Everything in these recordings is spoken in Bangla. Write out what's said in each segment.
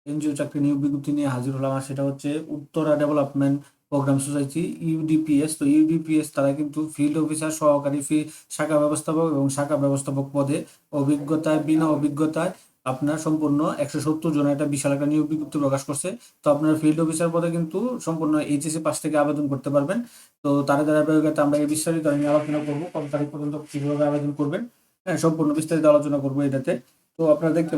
এনজিও চাকরি নিয়োগ বিজ্ঞপ্তি নিয়ে হাজির হলাম। আর সেটা হচ্ছে Uttara development programme society, UDPS. তো ইউডিপিএস তারা কিন্তু ফিল্ড অফিসার, সহকারী শাখা ব্যবস্থাপক এবং শাখা ব্যবস্থাপক পদে বিনা অভিজ্ঞতায় আপনার সম্পূর্ণ 170 জনের একটা বিশাল একটা নিয়োগ বিজ্ঞপ্তি প্রকাশ করছে। তো আপনার ফিল্ড অফিসার পদে কিন্তু সম্পূর্ণ এইচএসসি পাস থেকে আবেদন করতে পারবেন। তো তার ধারাবাহিকতা আমরা এই বিস্তারিত নিয়ে আলোচনা করবো, কত তারিখ পর্যন্ত কিভাবে আবেদন করবেন। হ্যাঁ, সম্পূর্ণ বিস্তারিত আলোচনা করবো এটাতে। তো আপনারা দেখতে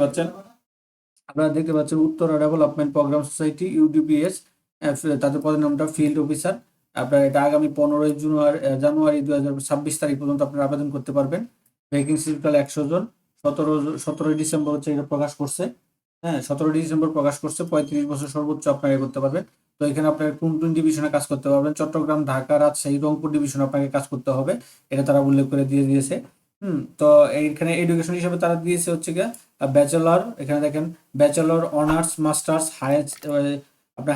পাচ্ছেন Uttara development programme society, UDPS. তাদের পদের নামটা ফিল্ড অফিসার। আপনার এটা আগামী 15 জানুয়ারি 2026 তারিখ পর্যন্ত আপনারা আবেদন করতে পারবেন। ভ্যাকেন্সি টোটাল 100 জন। 17ই ডিসেম্বর হচ্ছে এটা প্রকাশ করছে। হ্যাঁ, 17ই ডিসেম্বর প্রকাশ করছে। 35 বছর সর্বোচ্চ আপনারা করতে পারবেন। তো এখানে আপনার কোন কোন ডিভিশনে কাজ করতে পারবেন? চট্টগ্রাম, ঢাকা, রাজশাহী, রংপুর ডিভিশনে আপনাকে কাজ করতে হবে। এটা তারা উল্লেখ করে দিয়েছে। তো এইখানে এডুকেশন হিসেবে তারা দিয়েছে হচ্ছে গিয়ে ব্যাচেলর। এখানে দেখেন, ব্যাচেলর, অনার্স, মাস্টার্স, আপনার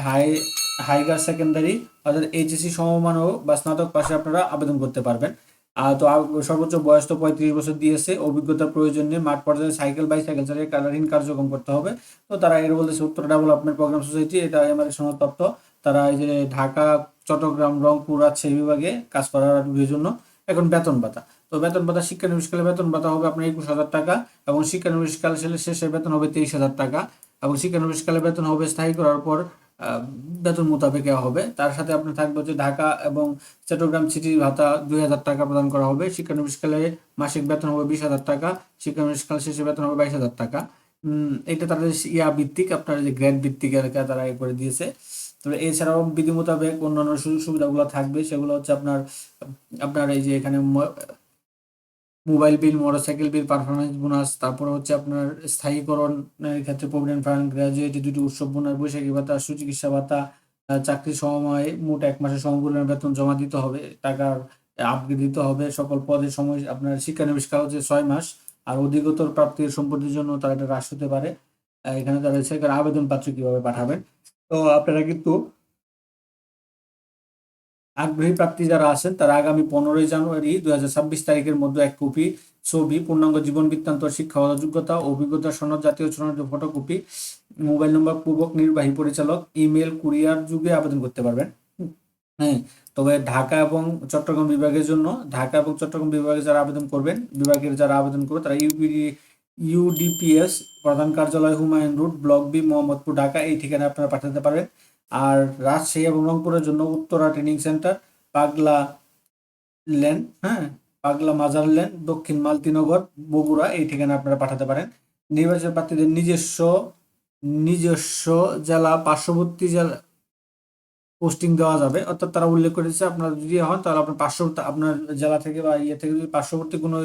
হাইগার সেকেন্ডারি, অর্থাৎ এইচএসসি সমমানও বা স্নাতক পাশে আপনারা আবেদন করতে পারবেন। আর তো সর্বোচ্চ বয়স তো 35 বছর দিয়েছে। অভিজ্ঞতার প্রয়োজন নেই। মাঠ পর্যায়ে বাইসাইকেল চালিয়ে কালারিং কার্যক্রম করতে হবে। তো তারা এর বলতেছে উত্তর ডেভেলপমেন্ট প্রোগ্রাম সোসাইটি, এটা এমআরএ সনদপ্রাপ্ত। তারা এই যে ঢাকা, চট্টগ্রাম, রংপুর, রাজশাহী বিভাগে কাজ করার জন্য। এখন বেতন ভাতা। তো বেতন ভাতা, শিক্ষানবিশকালে বেতন ভাতা হবে আপনার 21,000 টাকা, এবং শিক্ষানবিশকাল শেষে বেতন হবে 23,000 টাকা, এবং শিক্ষানবিশকালে বেতন হবে স্থায়ী করার পর বেতন মোতাবেক দেওয়া হবে। তার সাথে আপনার থাকবে হচ্ছে ঢাকা এবং চট্টগ্রাম সিটি ভাতা 2,000 টাকা প্রদান করা হবে। শিক্ষানবিশকালে মাসিক বেতন হবে 20,000 টাকা, শিক্ষানবিশকাল শেষে বেতন হবে 22,000 টাকা। এটা তাদের ভিত্তিক, আপনার যে গ্রেড ভিত্তিক তারা করে দিয়েছে। তবে এছাড়াও বিধি মোতাবেক অন্যান্য সুযোগ সুবিধাগুলো থাকবে। সেগুলো হচ্ছে আপনার আপনার এই যে এখানে মোবাইল বিল, মোটরসাইকেল বিল, পারফরমেন্স বোনাস, তারপরে হচ্ছে আপনার স্থায়ীকরণের ক্ষেত্রে প্রভিডেন্ট ফান্ড, গ্র্যাজুয়েটি দুটি উৎসব বোনাস, বৈশাখী ভাতা, সুচিকিৎসা ভাতা, চাকরির সময় মোট 1 মাসের সমপরিমাণ বেতন জমা দিতে হবে, টাকার আপগ্রেড দিতে হবে। সকল পদের সময় আপনার শিক্ষানবিশকাল হচ্ছে 6 মাস। আর অধিকতর প্রাপ্তির সম্পত্তির জন্য তারা এটা হ্রাস হতে পারে। এখানে তারা হচ্ছে আবেদন পাত্র কিভাবে পাঠাবেন। তো আপনারা কিন্তু আগ্রহী প্রার্থী যারা আছেন তারা আগামী 15 জানুয়ারি 2026 তারিখের মধ্যে এক কপি ছবি, পূর্ণাঙ্গ জীবন বৃত্তান্ত, শিক্ষাগত যোগ্যতা, অভিজ্ঞতা সনদ, জাতীয় সনদের ফটোকপি, মোবাইল নম্বর পূর্বক নির্বাহী পরিচালক, ইমেল, কুরিয়ার যুগে আবেদন করতে পারবেন। হ্যাঁ, তবে ঢাকা এবং চট্টগ্রাম বিভাগে যারা আবেদন করবেন, যারা আবেদন করবে তারা ইউডিপিএস প্রধান কার্যালয়, Humayun road, block B, Mohammadpur, Dhaka, এই ঠিকানায় আপনারা পাঠাতে পারবেন। আর রাজশাহী এবং রংপুরের জন্য উত্তরা ট্রেনিং সেন্টার, পাগলা লেন, হ্যাঁ, পাগলা মাজার লেন, দক্ষিণ মালতীনগর, বগুড়া, এই ঠিকানায় আপনারা পাঠাতে পারেন। নির্বাচন প্রার্থীদের নিজস্ব নিজস্ব জেলা, পার্শ্ববর্তী জেলা পোস্টিং দেওয়া যাবে। অর্থাৎ তারা উল্লেখ করেছে আপনার যদি হন তাহলে আপনার জেলা থেকে বা ইয়ে থেকে যদি পার্শ্ববর্তী কোনো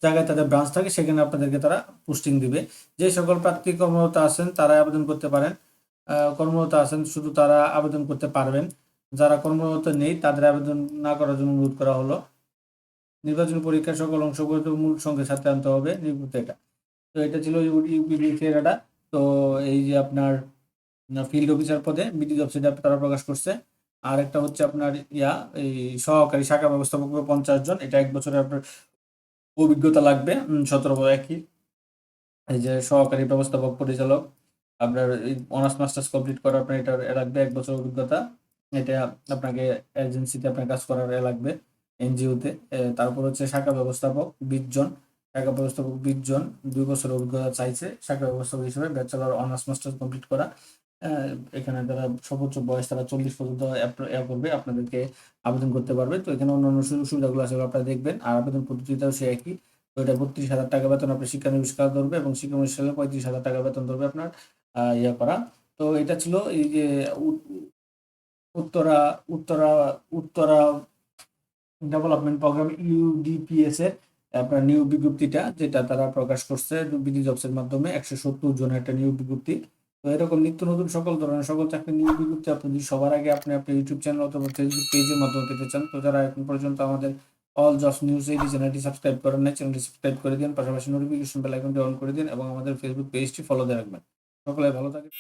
জায়গায় তাদের ব্রাঞ্চ থাকে সেখানে আপনাদেরকে তারা পোস্টিং দিবে। যে সকল প্রার্থী কর্মরত আছেন তারা আবেদন করতে পারেন। কর্মরত আছেন শুধু তারা আবেদন করতে পারবেন। যারা কর্মরত নেই তাদের আবেদন না করার জন্য অনুরোধ করা হলো। নির্বাচনী পরীক্ষার সকল অংশগ্রহণ মূল সংখ্যার সাথে আনতে হবে নির্ভুত এটা। তো এটা ছিল ইউপিবিসি এর। তো এই যে আপনার ফিল্ড অফিসার পদে বিদ্যুৎ ওয়েবসাইটে তারা প্রকাশ করছে। আর একটা হচ্ছে আপনার এই সহকারী শাখা ব্যবস্থাপক 50 জন। এটা 1 বছরের আপনার অভিজ্ঞতা লাগবে। 17 একই। এই যে সহকারী ব্যবস্থাপক পরিচালক, আপনার এই অনার্স মাস্টার্স কমপ্লিট করার আপনার এটা লাগবে 1 বছর অভিজ্ঞতা। এটা আপনাকে এজেন্সিতে আপনার কাজ করার লাগবে, এনজিওতে। তারপর হচ্ছে শাখা ব্যবস্থাপক 20 জন। শাখা ব্যবস্থাপক 20 জন, 2 বছর অভিজ্ঞতা চাইছে শাখা ব্যবস্থাপক হিসেবে, ব্যাচেলর, অনার্স মাস্টার্স কমপ্লিট করা। এখানে তারা সর্বোচ্চ বয়স তারা 40 পর্যন্ত করবে, আপনাদেরকে আবেদন করতে পারবে। তো এখানে অন্যান্য সুযোগ সুবিধাগুলো আছে আপনারা দেখবেন। আর আবেদন পদ্ধতিটাও সে একই। তো এটা 32,000 টাকা বেতন আপনার শিক্ষানবিশকাল ধরবে, এবং শিক্ষানবিশকালে 35,000 টাকা বেতন ধরবে আপনার করা। তো এটা ছিল এই যে Uttara Uttara Uttara development programme, UDPS এর আপনার নিয়োগ বিজ্ঞপ্তিটা, যেটা তারা প্রকাশ করছে বিডি জবসের মাধ্যমে। 170 জনের একটা নিয়োগ বিজ্ঞপ্তি। তো এরকম নিত্য নতুন সকল ধরনের সকল চাকরির নিয়োগ বিজ্ঞপ্তি আপনি যদি সবার আগে আপনার ইউটিউব চ্যানেল অথবা ফেসবুক পেজের মাধ্যমে পেতে চান, তো যারা এখন পর্যন্ত আমাদের অল জবস নিউজ এই চ্যানেলটি সাবস্ক্রাইব করেন নাই, চ্যানেলটি সাবস্ক্রাইব করে দিন, পাশাপাশি নোটিফিকেশন বেল আইকনটি অন করে দিন, এবং আমাদের ফেসবুক পেজটি ফলো দিয়ে রাখবেন। সকলে ভালো থাকেন।